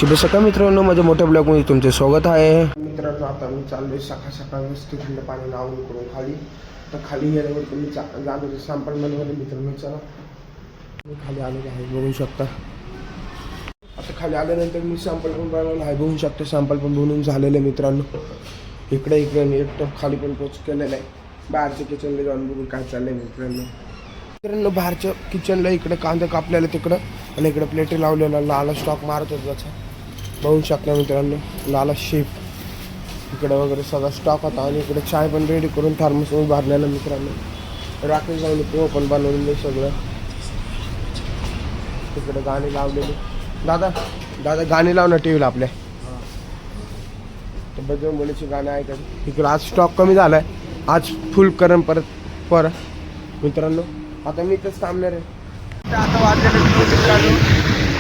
शुभ सकाळ मित्रांनो, माझ्या मोठ्या ब्लॉगमध्ये तुमचे स्वागत आहे. मित्रांनो, आता मी चाललोय सकाळ मस्त थंड पाणी लावून करून खाली. तर खाली गेल्यावर तुम्ही जाणून सॅम्पल बनवले मित्रांनो. चला मी खाली आलेलो आहे, बघू शकता. आता खाली आल्यानंतर मी सॅम्पल पण बनवलं आहे, बघू शकता. सॅम्पल पण बनवून झालेलं आहे मित्रांनो. इकडे मी एक टप खाली पण पोच केलेलं आहे. बाहेरच्या किचनला जाऊन बघून काय चाललंय मित्रांनो. बाहेरच्या किचनला इकडे कांदा कापलेला तिकडं, आणि इकडे प्लेटी लावलेला लाला स्टॉक मारत होता त्याचा, बघू शकता मित्रांनो. लाला शेप इकडे वगैरे सगळा स्टॉक होता, आणि इकडे चाय पण रेडी करून थर्मसमध्ये भरलेला मित्रांनो. राकेश जाऊन पोह पण बनवलेलं सगळं. तिकडे गाणी लावलेली. दादा गाणी लाव ना टीव्हीला आपल्या. तर बजरंग बलीची गाणी ऐकत. इकडे आज स्टॉक कमी झाला आहे, आज फुल करण परत मित्रांनो. आता मी इथंच थांबणार आहे. आता वाजलेलं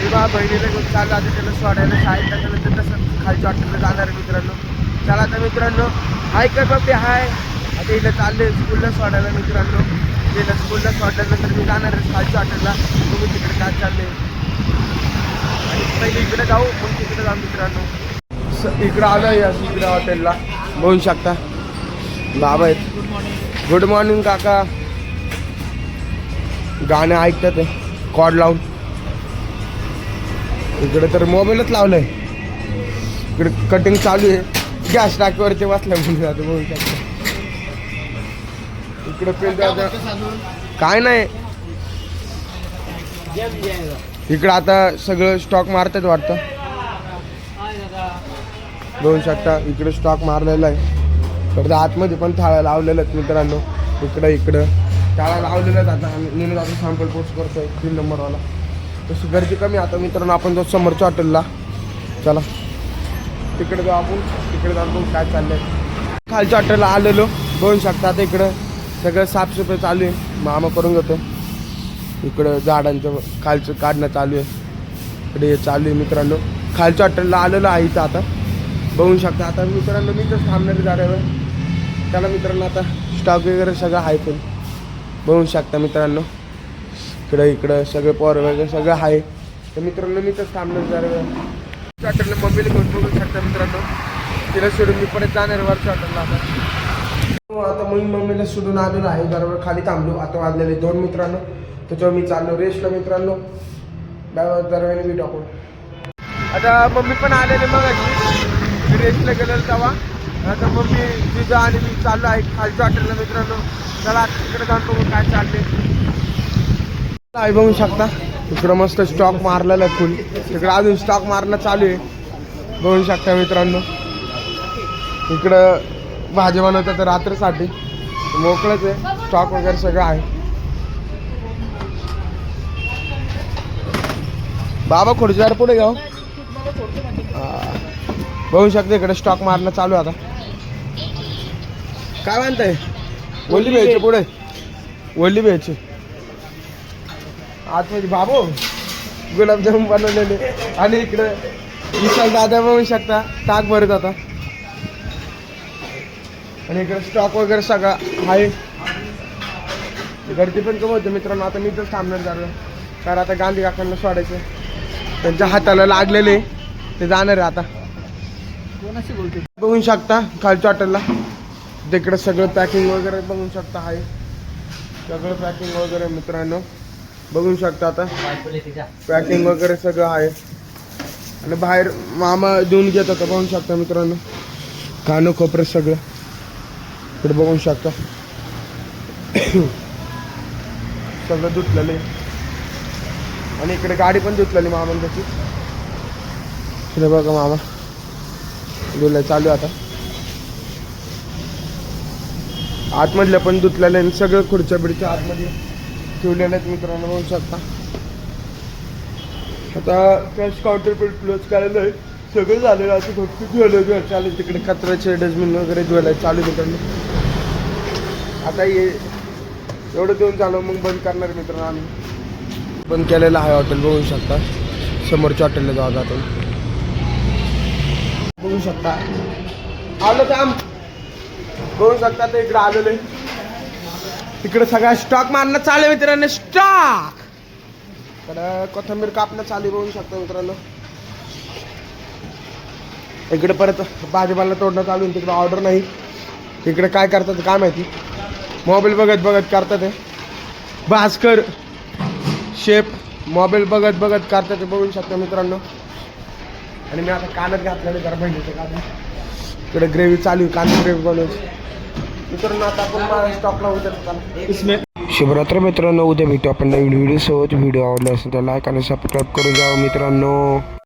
विवाह बहिणीला घेऊन चालू. आता त्याला सोडायला शाळेत टाकल्यानंतर तसं खालच्या हॉटेलला जाणार आहे मित्रांनो. चला आता मित्रांनो, हाय कर बाबे हाय. आता इथं चालले स्कूलला सोडायला मित्रांनो. तिला स्कूलला सोडल्यानंतर मी जाणार आहे खालच्या हॉटेलला. तुम्ही तिकडे काय चालले, आणि पहिले इकडे जाऊ मग तिकडे जाऊ मित्रांनो. इकडं आलो आहे इकडे हॉटेलला, बघू शकता. बाबा आहेत. गुड मॉर्निंग काका. गाणं ऐकतात आहे कॉर्ड लावून. इकडे तर मोबाईलच लावलंय. इकडे कटिंग चालू आहे, गॅस टाकीवरती बसल्या म्हणून जातो, बघू शकता. इकडे पेन काय नाही. इकडं आता सगळं स्टॉक मारतात वाटतं, बघू शकता. इकडे स्टॉक मारलेला आहे. परत आतमध्ये पण थाळ्या लावलेल्या आहेत मित्रांनो. इकडं त्याला लावलेलं आता नेहमी आता सॅम्पल पोस्ट करतोय 3 नंबरवाला. तशी गर्दी कमी आता मित्रांनो. आपण जाऊ समोरच्या हॉटेलला. चला तिकडे जाऊ आपण. तिकडे जाऊन काय चाललंय. खालच्या हॉटेलला आलेलो, बघू शकता. आता इकडं सगळं साफसफाई चालू आहे, मामा करून घेतो. इकडं झाडांचं खालचं काढणं चालू आहे. इकडे हे चालू आहे मित्रांनो. खालच्या हॉटेलला आलेलो आहे इथं आता, बघू शकता. आता मित्रांनो मी तर थांबणार झाल्यावर. त्याला मित्रांनो आता स्टॉक वगैरे सगळं आहे पण, बघू शकता मित्रांनो. इकडं सगळे पोर वगैरे सगळं आहे. तर मित्रांनो मी तर थांबणार झाल्यावर. हॉटेलला मम्मीला घेऊन बघू शकता मित्रांनो. तिला सोडून मी परत जाणार वरच्या हॉटेलला. आता मी मम्मीला सोडून आलेलो आहे, बरोबर खाली थांबलो. आता वाजलेले 2 मित्रांनो. त्याच्यावर मी चाललो रेस्टला मित्रांनो. दरवेळी मी टाकून आता मम्मी पण आलेले मग रेस्टला गेलेलं तेव्हा. आता मम्मी तिथं आणि मी चाललो आहे खालच्या हॉटेलला मित्रांनो. चला तिकडे जाऊन बघू काय चालले आहे, बघू शकता. इकडं मस्त स्टॉक मारलेला आहे फुल. तिकडं अजून स्टॉक मारणं चालू आहे, बघू शकता मित्रांनो. इकडं भाजी बनवतात तर रात्रीसाठी मोकळंच आहे. स्टॉक वगैरे सगळं आहे. बाबा खुर्चीवर पुढे जाऊ. बघू शकता इकडे स्टॉक मारणं चालू आहे आता. काय म्हणताय. ओली घ्यायची पुढे, ओली घ्यायची आतमध्ये. बाबू गुलाबजामुन बनवलेले. आणि इकडे विशाल दादा बघू शकता ताक भरत आता. आणि इकडे स्टॉक वगैरे सगळा आहे. गर्दी पण कमी होते मित्रांनो. आता मी तर थांबणार झालं, कारण आता गांधी काकांना सोडायचं. त्यांच्या हाताला लागलेले ते जाणार आहे आता. बघू शकता खालच्या हॉटेलला. तिकडे सगळं पॅकिंग वगैरे बघू शकता आहे. सगळं पॅकिंग वगैरे मित्रांनो बघू शकता. आता पॅकिंग वगैरे सगळं आहे. आणि बाहेर मामा देऊन घेत होता, बघू शकता मित्रांनो. कानं खोपरे सगळं इकडे बघू शकता. सगळं धुतलेलं आहे. आणि इकडे गाडी पण धुतलेली मामा त्याची. इकडे बघा मामा धुलाय चालू आता. आतमधल्या पण धुतलेलं आहे. सगळं खुर्च्या बिडच्या आतमध्ये ठेवलेलं आहेत मित्रांनो, बघू शकता. आता कॅश काउंटर पण क्लोज करायला आहे. सगळं झालेलं आता फक्त धुवायला चालू. तिकडे कचऱ्याचे डस्टबिन वगैरे धुवायला चालू मित्रांनो. आता हे एवढं देऊन झालं मग बंद करणार मित्रांनो. आम्ही बंद केलेलं आहे हॉटेल, बघू शकता. समोरच्या हॉटेलला जाऊ जातो, बघू शकता. आलं काम बघू शकता. तर इकडे आलेलं आहे. तिकडे सगळा स्टॉक मारणं चालू आहे मित्रांनो. स्टॉक इकडं कोथिंबीर कापणं चालू, बघू शकता मित्रांनो. इकडे परत भाजीपाला तोडणं चालू आहे, तिकडे ऑर्डर नाही. इकडे काय करतात काय माहिती, मोबाईल बघत बघत करतात ते भास्कर शेफ, मोबाईल बघत बघत करतात ते बघू शकता मित्रांनो. आणि मी आता कानच घातलेले जरा बहिणीचं कांदा. इकडे ग्रेव्ही चालू आहे, कांदा ग्रेव्ही बनवायची मित्रांनो. आता आपण स्टॉकला उतरतो. शिवरात्र मित्रांनो, उद्या भेटू आपण नवीन व्हिडिओ सोबत. व्हिडिओ आवडला असेल तर लाईक आणि सबस्क्राईब करून जावं मित्रांनो.